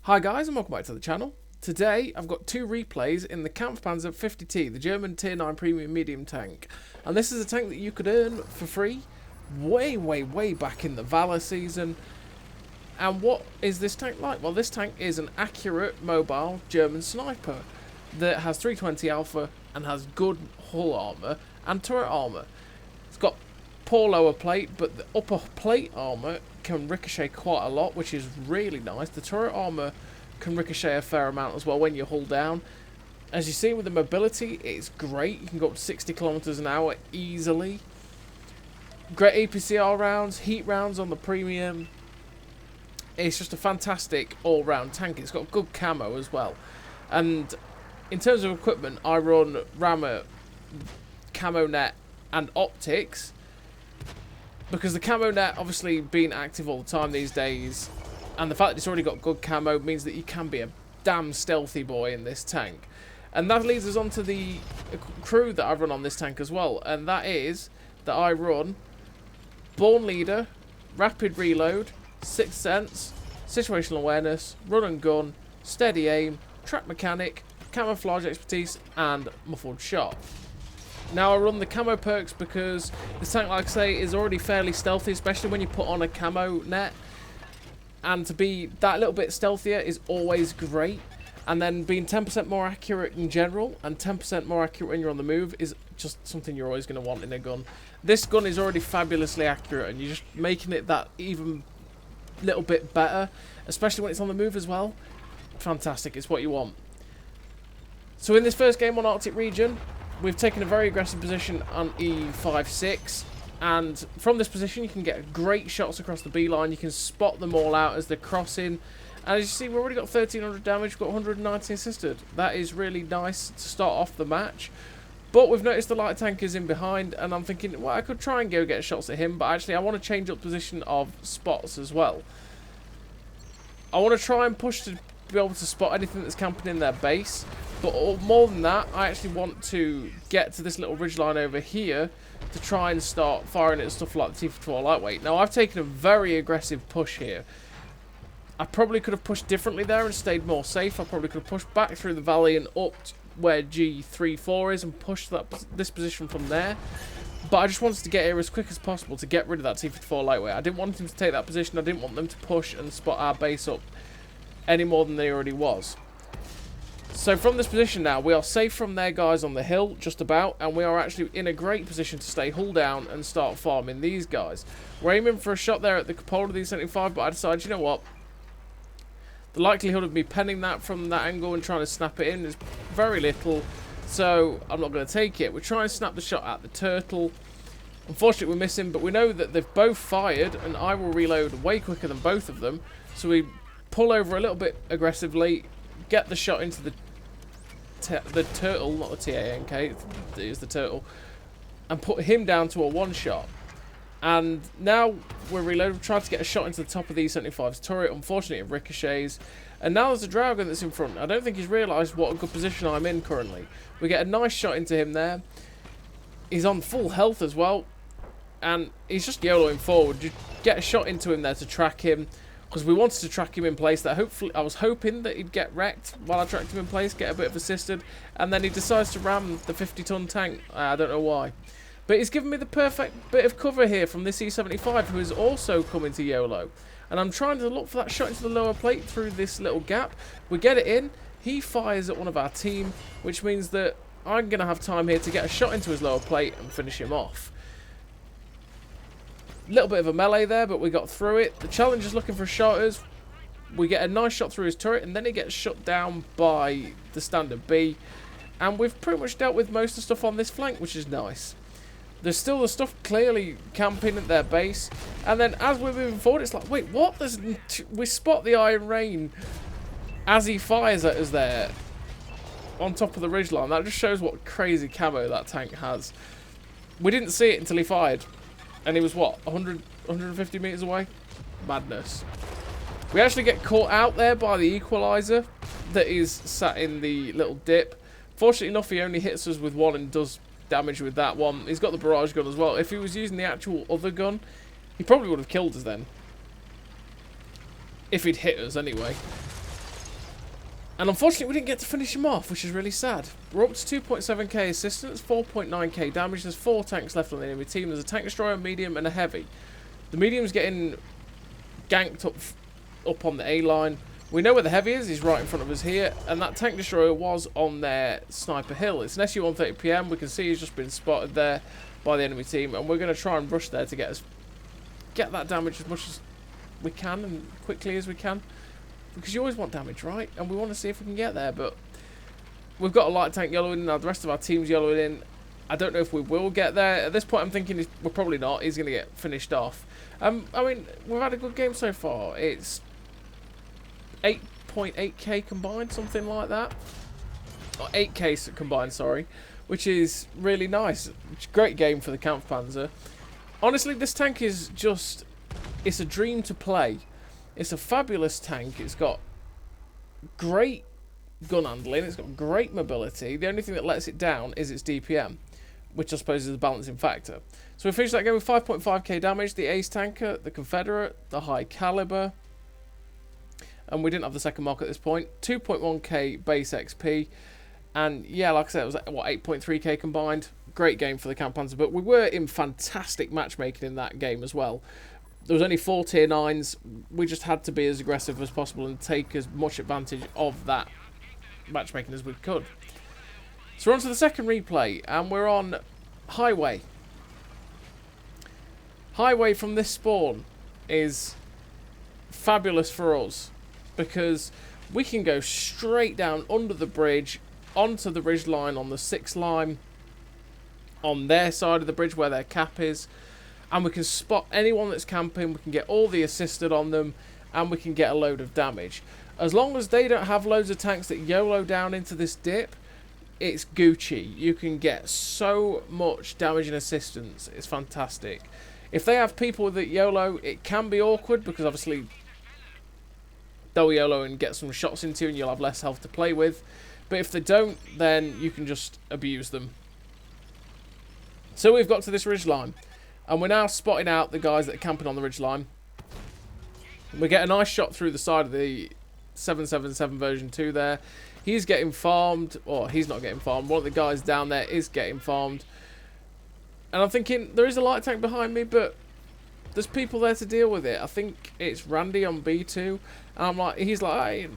Hi guys and welcome back to the channel. Today I've got two replays in the KPZ 50t, the German tier 9 premium medium tank. And this is a tank that you could earn for free way back in the Valor season. And what is this tank like? Well, this tank is an accurate mobile German sniper that has 320 alpha and has good hull armour and turret armour. It's got poor lower plate, but the upper plate armour can ricochet quite a lot, which is really nice. The turret armour can ricochet a fair amount as well when you hull down. As you see with the mobility, it's great. You can go up to 60 kilometers an hour easily. Great APCR rounds, heat rounds on the premium. It's just a fantastic all-round tank. It's got good camo as well. And in terms of equipment, I run Rammer, camo net and optics, because the camo net obviously being active all the time these days, and the fact that it's already got good camo means that you can be a damn stealthy boy in this tank. And that leads us on to the crew that I run on this tank as well, and that is that I run Born Leader, Rapid Reload, Sixth Sense, Situational Awareness, Run and Gun, Steady Aim, Track Mechanic, Camouflage Expertise, and Muffled Shot. Now I run the camo perks because this tank, like I say, is already fairly stealthy, especially when you put on a camo net. And to be that little bit stealthier is always great. And then being 10% more accurate in general and 10% more accurate when you're on the move is just something you're always going to want in a gun. This gun is already fabulously accurate, and you're just making it that even little bit better, especially when it's on the move as well. Fantastic, it's what you want. So in this first game on Arctic region, we've taken a very aggressive position on E56, and from this position you can get great shots across the B line. You can spot them all out as they're crossing, and as you see, we've already got 1300 damage, we've got 190 assisted. That is really nice to start off the match. But we've noticed the light tank is in behind, and I'm thinking, well, I could try and go get shots at him, but actually I want to change up position of spots as well. I want to try and push to be able to spot anything that's camping in their base. But more than that, I actually want to get to this little ridgeline over here to try and start firing at stuff like the T-54 lightweight. Now, I've taken a very aggressive push here. I probably could have pushed differently there and stayed more safe. I probably could have pushed back through the valley and up where G34 is and pushed this position from there. But I just wanted to get here as quick as possible to get rid of that T-54 lightweight. I didn't want him to take that position. I didn't want them to push and spot our base up any more than they already was. So from this position now, we are safe from their guys on the hill, just about, and we are actually in a great position to stay hull down and start farming these guys. We're aiming for a shot there at the cupola of the 75, but I decided, you know what? The likelihood of me penning that from that angle and trying to snap it in is very little, so I'm not going to take it. We're trying to snap the shot at the turtle. Unfortunately, we're missing, but we know that they've both fired, and I will reload way quicker than both of them. So we pull over a little bit aggressively, get the shot into the turtle, not the TANK, it is the turtle, and put him down to a one-shot. And now we're reloading, trying to get a shot into the top of the E75's turret. Unfortunately, it ricochets. And now there's a Dragon that's in front. I don't think he's realised what a good position I'm in currently. We get a nice shot into him there. He's on full health as well. And he's just YOLOing forward. Just get a shot into him there to track him, because we wanted to track him in place. That hopefully, I was hoping that he'd get wrecked while I tracked him in place, get a bit of assisted, and then he decides to ram the 50-ton tank. I don't know why. But he's given me the perfect bit of cover here from this E75, who is also coming to YOLO. And I'm trying to look for that shot into the lower plate through this little gap. We get it in. He fires at one of our team, which means that I'm going to have time here to get a shot into his lower plate and finish him off. Little bit of a melee there, but we got through it. The challenge is looking for shotters. We get a nice shot through his turret, and then he gets shut down by the standard B. And we've pretty much dealt with most of the stuff on this flank, which is nice. There's still the stuff clearly camping at their base. And then as we're moving forward, it's like, wait, what? We spot the Iron Rain as he fires at us there on top of the ridgeline. That just shows what crazy camo that tank has. We didn't see it until he fired. And he was, what, 100, 150 metres away? Madness. We actually get caught out there by the equaliser that is sat in the little dip. Fortunately enough, he only hits us with one and does damage with that one. He's got the barrage gun as well. If he was using the actual other gun, he probably would have killed us then. If he'd hit us anyway. And unfortunately, we didn't get to finish him off, which is really sad. We're up to 2.7k assistance, 4.9k damage. There's 4 tanks left on the enemy team. There's a tank destroyer, a medium, and a heavy. The medium's getting ganked up on the A line. We know where the heavy is. He's right in front of us here. And that tank destroyer was on their sniper hill. It's an SU-130 PM. We can see he's just been spotted there by the enemy team. And we're going to try and rush there to get that damage as much as we can and quickly as we can. Because you always want damage, right? And we want to see if we can get there. But we've got a light tank yellowing in. Now the rest of our team's yellowing in. I don't know if we will get there. At this point, I'm thinking we're probably not. He's going to get finished off. I mean, we've had a good game so far. It's 8.8k combined, something like that. Or 8k combined, sorry. Which is really nice. It's a great game for the Kampfpanzer. Honestly, this tank is just... It's a dream to play. It's a fabulous tank. It's got great gun handling. It's got great mobility. The only thing that lets it down is its DPM, which I suppose is the balancing factor. So we finished that game with 5.5k damage. The Ace Tanker, the Confederate, the High Caliber. And we didn't have the second mark at this point. 2.1k base XP. And yeah, like I said, it was, what, 8.3k combined. Great game for the Kampfpanzer. But we were in fantastic matchmaking in that game as well. There was only 4 tier 9s. We just had to be as aggressive as possible and take as much advantage of that matchmaking as we could. So we're on to the second replay, and we're on Highway. Highway from this spawn is fabulous for us because we can go straight down under the bridge onto the ridge line on the 6 line on their side of the bridge where their cap is. And we can spot anyone that's camping, we can get all the assisted on them, and we can get a load of damage. As long as they don't have loads of tanks that YOLO down into this dip, it's Gucci. You can get so much damage and assistance. It's fantastic. If they have people that YOLO, it can be awkward because obviously they'll YOLO and get some shots into you and you'll have less health to play with. But if they don't, then you can just abuse them. So we've got to this ridge line. And we're now spotting out the guys that are camping on the ridge line. We get a nice shot through the side of the 777 version 2 there. He's getting farmed. Or he's not getting farmed. One of the guys down there is getting farmed. And I'm thinking, there is a light tank behind me, but there's people there to deal with it. I think it's Randy on B2. And I'm like, he's like, I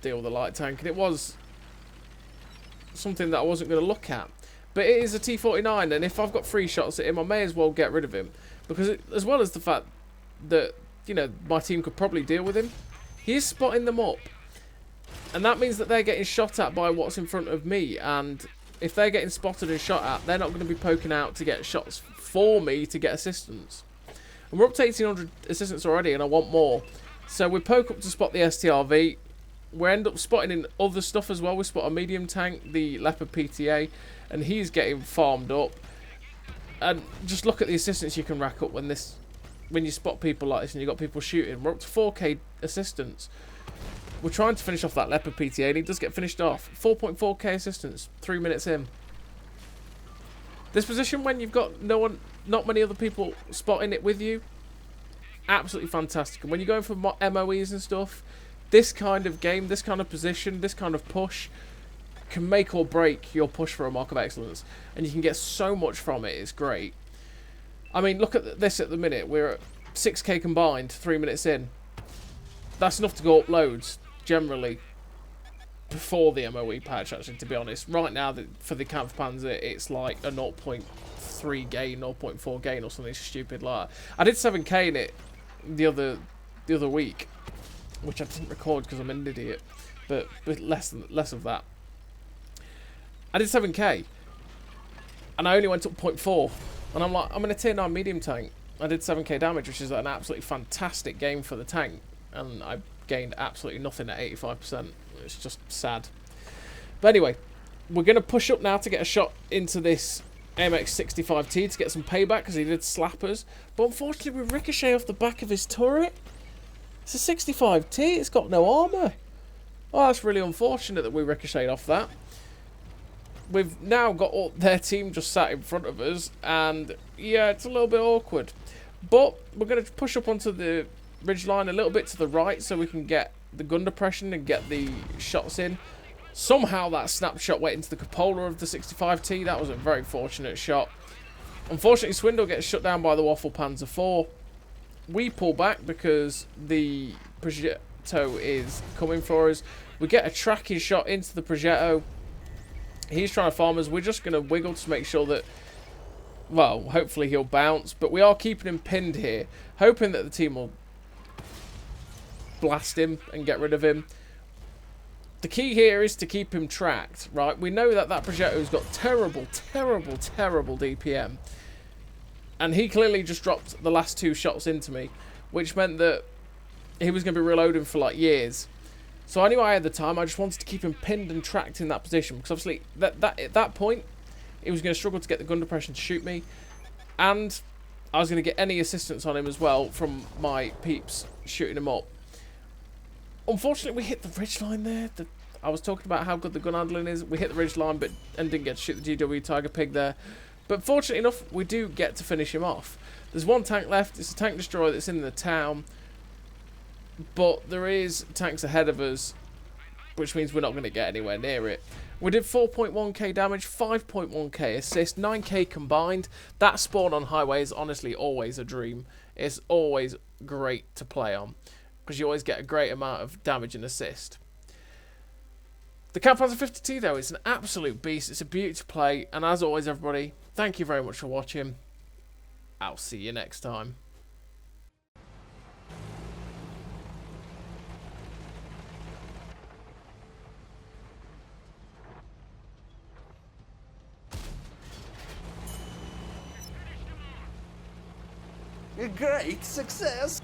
deal with the light tank. And it was something that I wasn't going to look at. But it is a T-49, and if I've got 3 shots at him, I may as well get rid of him. Because as well as the fact that, you know, my team could probably deal with him, he is spotting them up. And that means that they're getting shot at by what's in front of me. And if they're getting spotted and shot at, they're not going to be poking out to get shots for me to get assistance. And we're up to 1,800 assistance already, and I want more. So we poke up to spot the STRV. We end up spotting in other stuff as well. We spot a medium tank, the Leopard PTA, and he's getting farmed up. And just look at the assistance you can rack up when you spot people like this and you've got people shooting. We're up to 4k assistance. We're trying to finish off that Leopard PTA, and he does get finished off. 4.4k assistance, 3 minutes in. This position, when you've got not many other people spotting it with you, absolutely fantastic. And when you're going for MOEs and stuff, this kind of game, this kind of position, this kind of push can make or break your push for a mark of excellence. And you can get so much from it. It's great. I mean, look at this at the minute. We're at 6k combined, 3 minutes in. That's enough to go up loads, generally, before the MOE patch, actually, to be honest. Right now, for the Kampfpanzer, it's like a 0.3 gain, 0.4 gain or something stupid like that. I did 7k in it the other week, which I didn't record because I'm an idiot, but less of that. I did 7k, and I only went up 0.4, and I'm like, I'm in a tier 9 medium tank. I did 7k damage, which is an absolutely fantastic game for the tank, and I gained absolutely nothing at 85%. It's just sad. But anyway, we're going to push up now to get a shot into this MX-65T to get some payback, because he did slap us. But unfortunately, we ricochet off the back of his turret. It's a 65T, it's got no armour. Oh, that's really unfortunate that we ricocheted off that. We've now got all their team just sat in front of us, and yeah, it's a little bit awkward. But we're going to push up onto the ridge line a little bit to the right so we can get the gun depression and get the shots in. Somehow that snapshot went into the cupola of the 65T. That was a very fortunate shot. Unfortunately, Swindle gets shut down by the Waffle Panzer IV. We pull back because the Progetto is coming for us. We get a tracking shot into the Progetto. He's trying to farm us. We're just going to wiggle to make sure that, well, hopefully he'll bounce. But we are keeping him pinned here, hoping that the team will blast him and get rid of him. The key here is to keep him tracked, right? We know that that Progetto's got terrible, terrible, terrible DPM. And he clearly just dropped the last 2 shots into me, which meant that he was going to be reloading for like years. So I knew I had the time. I just wanted to keep him pinned and tracked in that position, because obviously at that point, he was going to struggle to get the gun depression to shoot me. And I was going to get any assistance on him as well from my peeps shooting him up. Unfortunately, we hit the ridgeline there. I was talking about how good the gun handling is. We hit the ridgeline and didn't get to shoot the GW Tiger Pig there. But fortunately enough, we do get to finish him off. There's 1 tank left. It's a tank destroyer that's in the town. But there is tanks ahead of us, which means we're not going to get anywhere near it. We did 4.1k damage, 5.1k assist, 9k combined. That spawn on highway is honestly always a dream. It's always great to play on, because you always get a great amount of damage and assist. The KPZ 50t though is an absolute beast. It's a beauty to play, and as always everybody, thank you very much for watching. I'll see you next time. A great success!